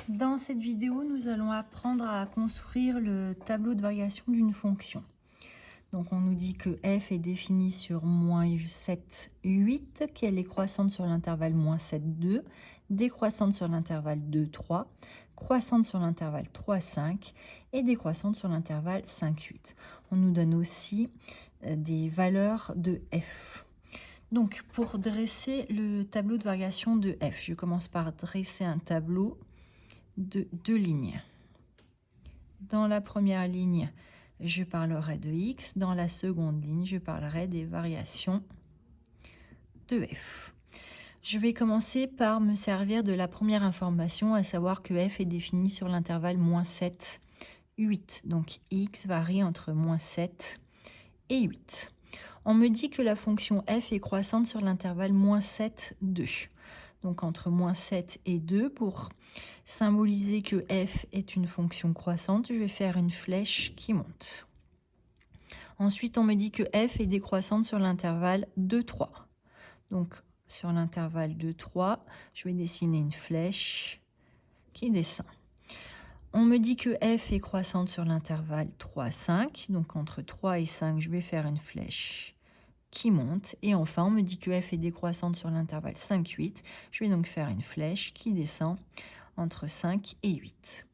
Dans cette vidéo, nous allons apprendre à construire le tableau de variation d'une fonction. Donc on nous dit que f est définie sur -7, 8, qu'elle est croissante sur l'intervalle -7, 2, décroissante sur l'intervalle 2, 3, croissante sur l'intervalle 3, 5 et décroissante sur l'intervalle 5, 8. On nous donne aussi des valeurs de f. Donc pour dresser le tableau de variation de f, je commence par dresser un tableau de deux lignes. Dans la première ligne, je parlerai de x. Dans la seconde ligne, je parlerai des variations de f. Je vais commencer par me servir de la première information, à savoir que f est définie sur l'intervalle -7, 8. Donc x varie entre -7 et 8. On me dit que la fonction f est croissante sur l'intervalle -7, 2. Donc entre -7 et 2, pour symboliser que f est une fonction croissante, je vais faire une flèche qui monte. Ensuite, on me dit que f est décroissante sur l'intervalle 2, 3. Donc sur l'intervalle 2, 3, je vais dessiner une flèche qui descend. On me dit que f est croissante sur l'intervalle 3, 5. Donc entre 3 et 5, je vais faire une flèche qui monte. Et enfin, on me dit que f est décroissante sur l'intervalle 5, 8. Je vais donc faire une flèche qui descend entre 5 et 8.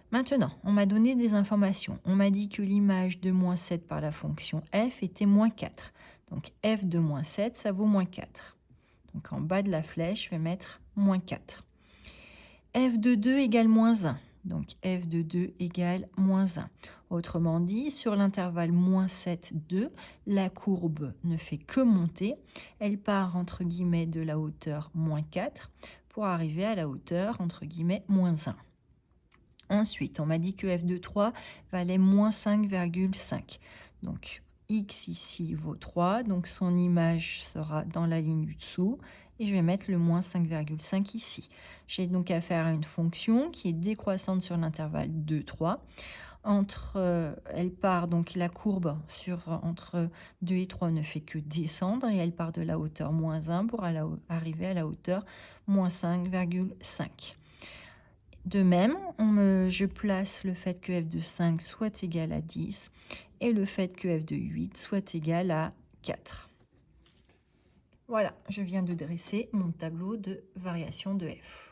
Maintenant, on m'a donné des informations. On m'a dit que l'image de -7 par la fonction f était -4. Donc f de -7, ça vaut -4. Donc en bas de la flèche, je vais mettre -4. f de 2 égale -1. Donc f de 2 égale -1. Autrement dit, sur l'intervalle -7, 2, la courbe ne fait que monter. Elle part entre guillemets de la hauteur -4 pour arriver à la hauteur entre guillemets -1. Ensuite, on m'a dit que f de 3 valait -5,5. Donc x ici vaut 3, donc son image sera dans la ligne du dessous. Et je vais mettre le -5,5 ici. J'ai donc affaire à une fonction qui est décroissante sur l'intervalle 2, 3. Elle part, donc la courbe entre 2 et 3 ne fait que descendre, et elle part de la hauteur -1 pour arriver à la hauteur -5,5. De même, je place le fait que f de 5 soit égal à 10 et le fait que f de 8 soit égal à 4. Voilà, je viens de dresser mon tableau de variation de f.